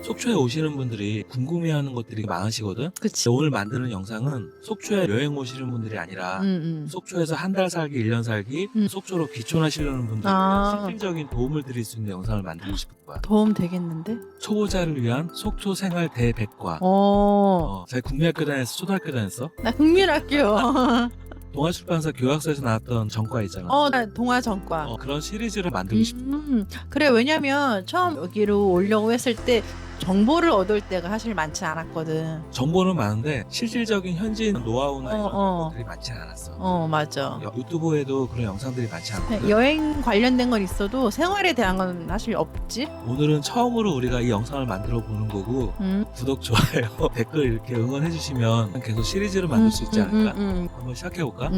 속초에 오시는 분들이 궁금해하는 것들이 많으시거든. 그치. 오늘 만드는 영상은 속초에 여행 오시는 분들이 아니라 속초에서 한 달 살기, 1년 살기, 속초로 귀촌하시려는 분들에 아. 실질적인 도움을 드릴 수 있는 영상을 만들고 싶은 거야. 도움 되겠는데? 초보자를 위한 속초 생활 대백과. 잘 국민학교 다녔어? 초등학교 다녔어? 나 국민학교. 동아출판사 교학서에서 나왔던 전과 있잖아. 나 동화 전과. 그런 시리즈를 만들고 싶어. 그래, 왜냐면 처음 여기로 오려고 했을 때 정보를 얻을 때가 사실 많지 않았거든. 정보는 많은데 실질적인 현지인 노하우나 이런 어. 것들이 많지 않았어. 맞아. 유튜브에도 그런 영상들이 많지 않거든. 여행 관련된 건 있어도 생활에 대한 건 사실 없지. 오늘은 처음으로 우리가 이 영상을 만들어 보는 거고 구독, 좋아요, 댓글 이렇게 응원해 주시면 계속 시리즈를 만들 수 있지 않을까? 한번 시작해 볼까?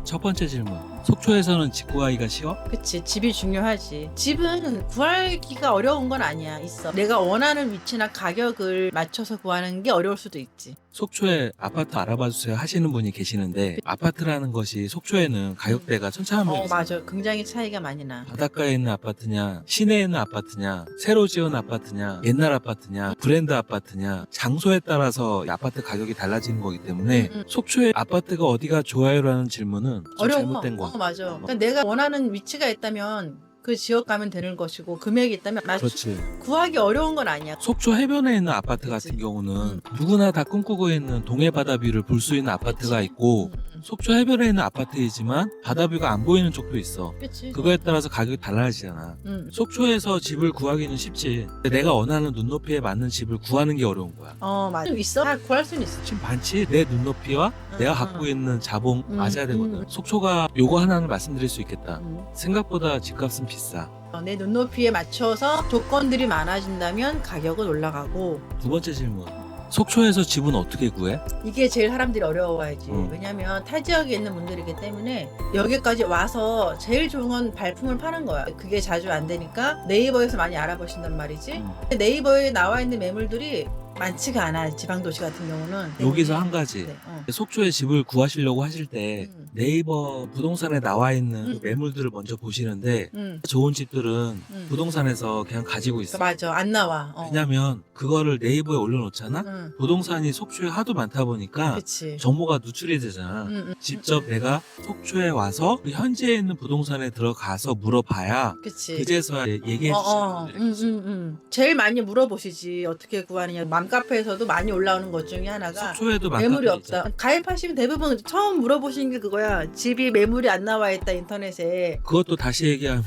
첫 번째 질문. 속초에서는 집 구하기가 쉬워? 그치, 집이 중요하지. 집은 구하기가 어려운 건 아니야. 있어. 내가 원하는 위치나 가격을 맞춰서 구하는 게 어려울 수도 있지. 속초에 아파트 알아봐 주세요 하시는 분이 계시는데 아파트라는 것이 속초에는 가격대가 천차만별이잖아. 맞아. 굉장히 차이가 많이 나. 바닷가에 있는 아파트냐, 시내에 있는 아파트냐, 새로 지은 아파트냐, 옛날 아파트냐, 브랜드 아파트냐, 장소에 따라서 아파트 가격이 달라지는 거기 때문에 속초의 아파트가 어디가 좋아요라는 질문은 좀 어려워. 잘못된 거. 맞아. 그러니까 내가 원하는 위치가 있다면 그 지역 가면 되는 것이고 금액이 있다면 그렇지. 구하기 어려운 건 아니야. 속초 해변에 있는 아파트 같은 경우는 누구나 다 꿈꾸고 있는 동해 바다뷰를 볼 수 있는 아파트가 있고 속초 해변에 있는 아파트이지만 바다뷰가 안 보이는 쪽도 있어. 그치. 그거에 따라서 가격이 달라지잖아. 속초에서 집을 구하기는 쉽지. 근데 내가 원하는 눈높이에 맞는 집을 구하는 게 어려운 거야. 맞아. 좀 있어? 다 구할 수는 있어. 지금 많지? 내 눈높이와 내가 갖고 있는 자본 맞아야 되거든. 속초가 요거 하나는 말씀드릴 수 있겠다. 생각보다 집값은 비싸. 내 눈높이에 맞춰서 조건들이 많아진다면 가격은 올라가고. 두 번째 질문. 속초에서 집은 어떻게 구해? 이게 제일 사람들이 어려워하지. 음. 왜냐면 타 지역에 있는 분들이기 때문에 여기까지 와서 제일 좋은 건 발품을 파는 거야. 그게 자주 안 되니까 네이버에서 많이 알아보신단 말이지. 네이버에 나와 있는 매물들이 많지가 않아. 지방도시 같은 경우는. 여기서 한 가지. 네. 속초에 집을 구하시려고 하실 때 네이버 부동산에 나와 있는 그 매물들을 먼저 보시는데 좋은 집들은 부동산에서 그냥 가지고 있어. 맞아. 안 나와. 왜냐면 그거를 네이버에 올려놓잖아? 부동산이 속초에 하도 많다 보니까 그치. 정보가 누출이 되잖아. 직접 내가 속초에 와서 그 현지에 있는 부동산에 들어가서 물어봐야 그치. 그제서야 얘기해 주시는 분들이 있어. 제일 많이 물어보시지. 어떻게 구하느냐. 맘카페에서도 많이 올라오는 것 중에 하나가 속초에도 매물이 맘카페 없다. 있잖아. 가입하시면 대부분 처음 물어보시는 게 그거야. 집이 매물이 안 나와 있다 인터넷에. 그것도 다시 얘기하면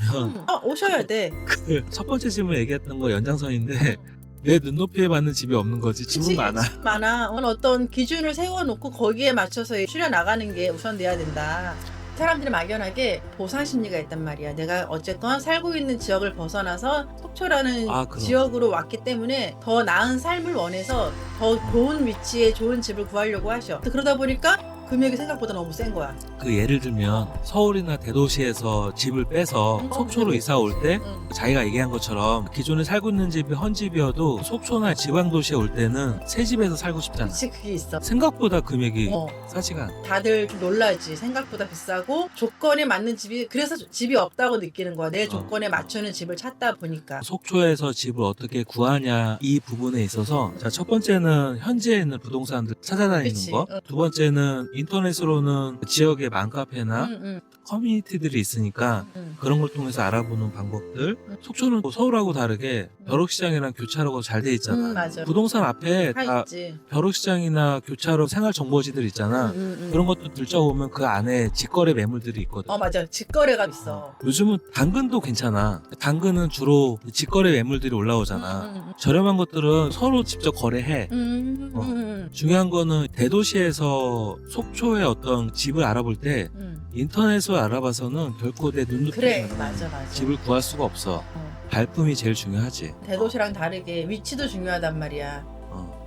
오셔야 돼. 그 첫 번째 질문 얘기했던 거 연장선인데 내 눈높이에 맞는 집이 없는 거지. 집은 그치? 많아. 집 많아. 어떤 기준을 세워놓고 거기에 맞춰서 추려 나가는 게 우선돼야 된다. 사람들이 막연하게 보상 심리가 있단 말이야. 내가 어쨌건 살고 있는 지역을 벗어나서 속초라는 그럼. 지역으로 왔기 때문에 더 나은 삶을 원해서 더 좋은 위치에 좋은 집을 구하려고 하셔. 그러다 보니까 금액이 생각보다 너무 센 거야. 그 예를 들면 서울이나 대도시에서 집을 빼서 속초로 이사 올 때 자기가 얘기한 것처럼 기존에 살고 있는 집이 헌집이어도 속초나 지방도시에 올 때는 새 집에서 살고 싶잖아. 그치, 그게 있어. 생각보다 금액이 싸지가 않아. 다들 좀 놀라지. 생각보다 비싸고 조건에 맞는 집이, 그래서 집이 없다고 느끼는 거야. 내 조건에 맞추는 집을 찾다 보니까. 속초에서 집을 어떻게 구하냐 이 부분에 있어서 자, 첫 번째는 현지에 있는 부동산들 찾아다니는 그치. 거. 두 번째는 인터넷으로는 지역의 맘카페나 커뮤니티들이 있으니까 그런 걸 통해서 알아보는 방법들. 속초는 뭐 서울하고 다르게 벼룩시장이랑 교차로가 잘 돼 있잖아. 맞아. 부동산 앞에 다 다 있지. 벼룩시장이나 교차로 생활정보지들 있잖아. 그런 것도 들춰보면 그 안에 직거래 매물들이 있거든. 맞아. 직거래가 있어. 요즘은 당근도 괜찮아. 당근은 주로 직거래 매물들이 올라오잖아. 저렴한 것들은 서로 직접 거래해. 중요한 거는 대도시에서 속초의 어떤 집을 알아볼 때 인터넷으로 알아봐서는 결코 내 눈높이에 그래. 맞는 맞아. 집을 구할 수가 없어. 발품이 제일 중요하지. 대도시랑 다르게 위치도 중요하단 말이야.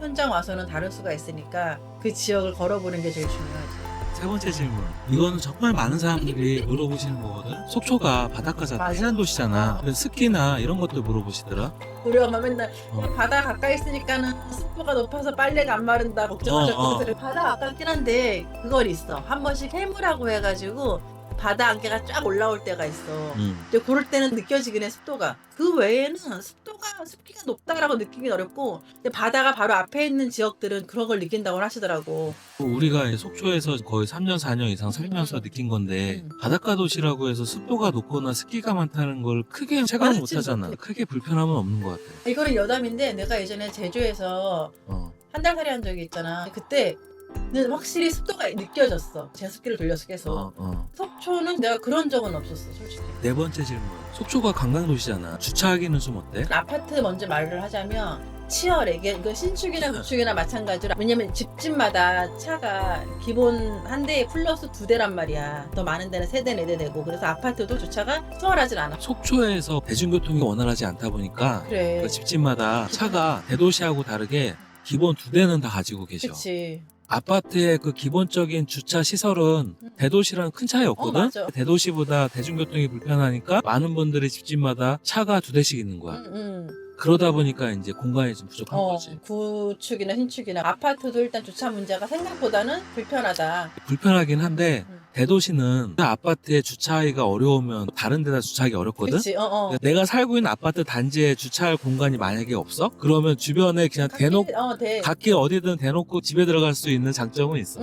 현장 와서는 다를 수가 있으니까 그 지역을 걸어보는 게 제일 중요하지. 세 번째 질문. 이거는 정말 많은 사람들이 물어보시는 거거든. 속초가 바닷가잖아. 맞아. 해안도시잖아. 그래서 습기나 이런 것도 물어보시더라. 우리 엄마 맨날 바다 가까이 있으니까는 습도가 높아서 빨래가 안 마른다 걱정하셨거든. 바다 가깝긴 한데 그건 있어. 한 번씩 해무라고 해가지고 바다 안개가 쫙 올라올 때가 있어. 음. 근데 그럴 때는 느껴지긴 해, 습도가. 그 외에는 습기가 높다라고 느끼긴 어렵고, 근데 바다가 바로 앞에 있는 지역들은 그런 걸 느낀다고 하시더라고. 우리가 속초에서 거의 3년, 4년 이상 살면서 느낀 건데 바닷가 도시라고 해서 습도가 높거나 습기가 많다는 걸 크게 체감을 못 알지, 하잖아. 못해. 크게 불편함은 없는 것 같아. 이거는 여담인데, 내가 예전에 제주에서 어. 한 달 살이 한 적이 있잖아. 그때는 확실히 습도가 느껴졌어. 제습기를 돌려서 계속. 속초는 내가 그런 적은 없었어, 솔직히. 네 번째 질문. 속초가 관광도시잖아. 주차하기는 좀 어때? 아파트 먼저 말을 하자면 치열해. 이거 신축이나 구축이나 마찬가지로. 왜냐면 집집마다 차가 기본 한 대에 플러스 2대란 말이야. 더 많은 데는 3대, 4대 되고. 그래서 아파트도 주차가 수월하진 않아. 속초에서 대중교통이 원활하지 않다 보니까 그래. 그 집집마다 차가 대도시하고 다르게 기본 2대는 다 가지고 계셔. 그치. 아파트의 그 기본적인 주차 시설은 대도시랑 큰 차이 없거든? 맞아. 대도시보다 대중교통이 불편하니까 많은 분들이 집집마다 차가 2대씩 있는 거야. 그러다 보니까 이제 공간이 좀 부족한 거지. 구축이나 신축이나 아파트도 일단 주차 문제가 생각보다는 불편하다. 불편하긴 한데 대도시는 그 아파트에 주차하기가 어려우면 다른 데다 주차하기 어렵거든? 그치. 내가 살고 있는 아파트 단지에 주차할 공간이 만약에 없어? 그러면 주변에 그냥 대놓고 각기 어디든 대놓고 집에 들어갈 수 있는 장점은 있어.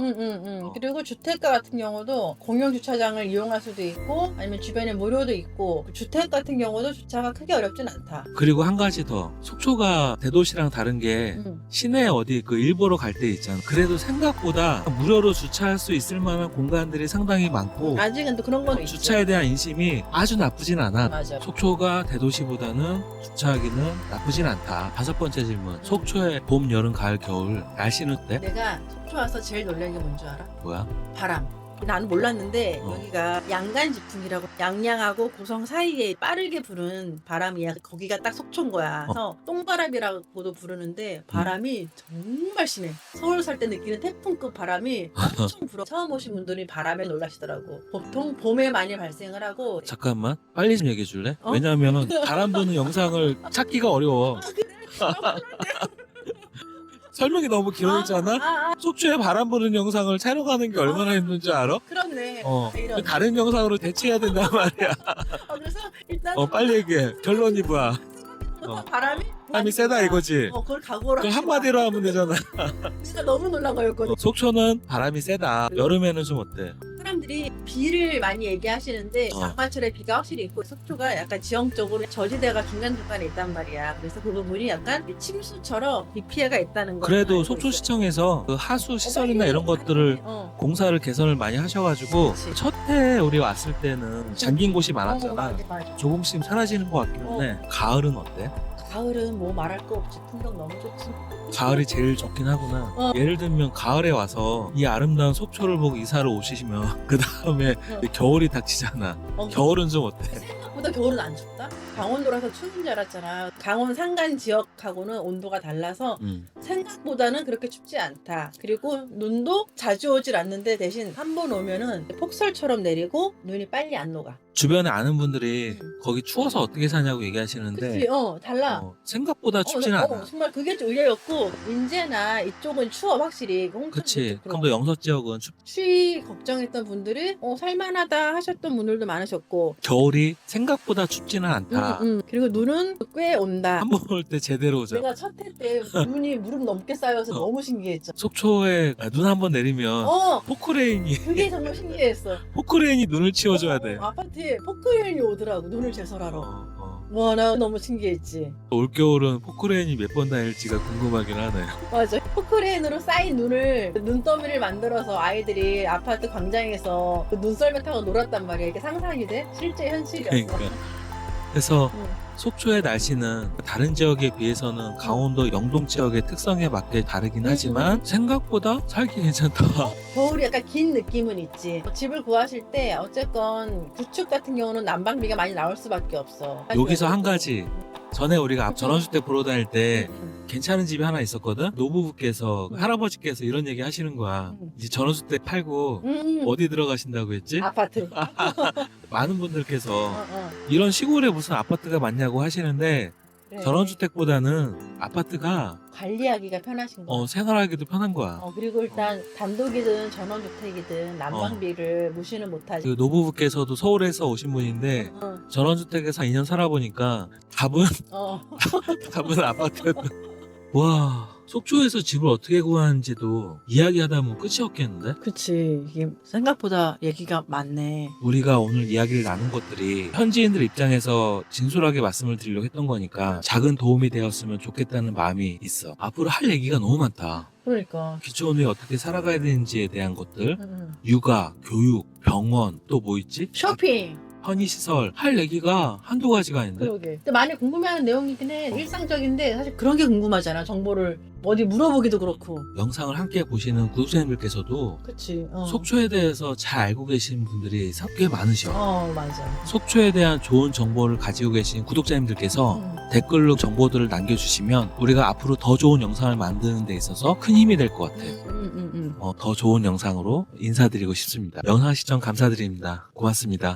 그리고 주택가 같은 경우도 공용 주차장을 이용할 수도 있고 아니면 주변에 무료도 있고 주택 같은 경우도 주차가 크게 어렵진 않다. 그리고 한 가지 더. 속초가 대도시랑 다른 게 시내 어디 그 일보러 갈 때 있잖아. 그래도 생각보다 무료로 주차할 수 있을 만한 공간들이 상당히 많고 아직은 또 그런 건 있지. 주차에 대한 인심이 아주 나쁘진 않아. 맞아. 속초가 대도시보다는 주차하기는 나쁘진 않다. 5번째 질문. 속초의 봄, 여름, 가을, 겨울 날씨는 어때? 내가 속초 와서 제일 놀란 게 뭔 줄 알아? 뭐야? 바람. 나는 몰랐는데 어. 여기가 양간지풍이라고 양양하고 고성 사이에 빠르게 부는 바람이야. 거기가 딱 속초인 거야. 그래서 똥바람이라고도 부르는데 바람이 정말 심해. 서울 살 때 느끼는 태풍급 바람이 엄청 불어. 처음 오신 분들이 바람에 놀라시더라고. 보통 봄에 많이 발생을 하고. 잠깐만 빨리 좀 얘기해 줄래? 어? 왜냐면 바람 부는 영상을 찾기가 어려워. 설명이 너무 길어있잖아? 속초에 바람 부는 영상을 촬영하는 게 얼마나 힘든지 알아? 그렇네. 이런. 다른 영상으로 대체해야 된단 말이야. 그래서 일단 빨리 얘기해. 결론이 뭐야? 바람이 세다 이거지? 그걸 각오로 그럼 하지 마. 한마디로 하면 되잖아. 진짜 너무 놀란 거였거든. 속초는 바람이 세다. 여름에는 좀 어때? 사람들이 비를 많이 얘기하시는데 장마철에 비가 확실히 있고 속초가 약간 지형적으로 저지대가 중간중간에 있단 말이야. 그래서 그 부분이 약간 침수처럼 비 피해가 있다는 거. 그래도 속초시청에서 그 하수 시설이나 이런 것들을 공사를 개선을 많이 하셔가지고 그치. 첫 해 우리 왔을 때는 잠긴 곳이 많았잖아. 맞아. 조금씩 사라지는 것 같기는 해. 가을은 어때? 가을은 뭐 말할 거 없지. 풍경 너무 좋지. 가을이 제일 좋긴 하구나. 예를 들면 가을에 와서 이 아름다운 속초를 보고 이사를 오시면 그 다음에 겨울이 닥치잖아. 겨울은 좀 어때? 생각보다 겨울은 안 춥다? 강원도라서 추운 줄 알았잖아. 강원 산간 지역하고는 온도가 달라서 생각보다는 그렇게 춥지 않다. 그리고 눈도 자주 오질 않는데 대신 한 번 오면은 폭설처럼 내리고 눈이 빨리 안 녹아. 주변에 아는 분들이 거기 추워서 어떻게 사냐고 얘기하시는데 그치? 달라. 생각보다 춥진 않아. 정말 그게 좀 의외였고 인제나 이쪽은 추워 확실히. 그치. 그럼 또 영서 지역은 추위 걱정했던 분들이 살만하다 하셨던 분들도 많으셨고 겨울이 생각보다 춥지는 않다. 그리고 눈은 꽤 온다. 한 번 올 때 제대로 오자. 내가 첫 해 때 눈이 무릎 넘게 쌓여서 너무 신기했죠. 속초에 눈 한 번 내리면 포크레인이 그게 정말 신기했어. 포크레인이 눈을 치워줘야 돼. 아파트에 포크레인이 오더라고. 눈을 제설하러. 와, 나 너무 신기했지. 올겨울은 포크레인이 몇 번 다닐지가 궁금하긴 하네. 맞아. 포크레인으로 쌓인 눈을 눈더미를 만들어서 아이들이 아파트 광장에서 그 눈썰매 타고 놀았단 말이야. 이게 상상이 돼? 실제 현실이었어. 그러니까. 그래서 속초의 날씨는 다른 지역에 비해서는 강원도 영동 지역의 특성에 맞게 다르긴 하지만 생각보다 살기 괜찮다. 겨울이 약간 긴 느낌은 있지. 집을 구하실 때 어쨌건 구축 같은 경우는 난방비가 많이 나올 수밖에 없어. 여기서 한 가지. 전에 우리가 전원주택 보러 다닐 때 괜찮은 집이 하나 있었거든? 노부부께서 할아버지께서 이런 얘기 하시는 거야. 이제 전원주택 팔고 어디 들어가신다고 했지? 아파트. 많은 분들께서 이런 시골에 무슨 아파트가 많냐고 하시는데 그래. 전원주택보다는 아파트가 관리하기가 편하신 거야. 생활하기도 편한 거야. 그리고 일단 단독이든 전원주택이든 난방비를 무시는 못하지. 그 노부부께서도 서울에서 오신 분인데 전원주택에서 2년 살아보니까 답은 답은 아파트. 와, 속초에서 집을 어떻게 구하는지도 이야기하다 보면 끝이 없겠는데? 그치. 이게 생각보다 얘기가 많네. 우리가 오늘 이야기를 나눈 것들이 현지인들 입장에서 진솔하게 말씀을 드리려고 했던 거니까 작은 도움이 되었으면 좋겠다는 마음이 있어. 앞으로 할 얘기가 너무 많다. 그러니까. 기초원 후에 어떻게 살아가야 되는지에 대한 것들, 육아, 교육, 병원, 또 뭐 있지? 쇼핑. 편의시설, 할 얘기가 한두 가지가 아닌데? 그러게. 근데 많이 궁금해하는 내용이긴 해. 일상적인데 사실 그런 게 궁금하잖아. 정보를 어디 물어보기도 그렇고. 영상을 함께 보시는 구독자님들께서도 그치. 속초에 대해서 잘 알고 계신 분들이 꽤 많으셔. 맞아. 속초에 대한 좋은 정보를 가지고 계신 구독자님들께서 댓글로 정보들을 남겨주시면 우리가 앞으로 더 좋은 영상을 만드는 데 있어서 큰 힘이 될 것 같아. 더 좋은 영상으로 인사드리고 싶습니다. 영상 시청 감사드립니다. 고맙습니다.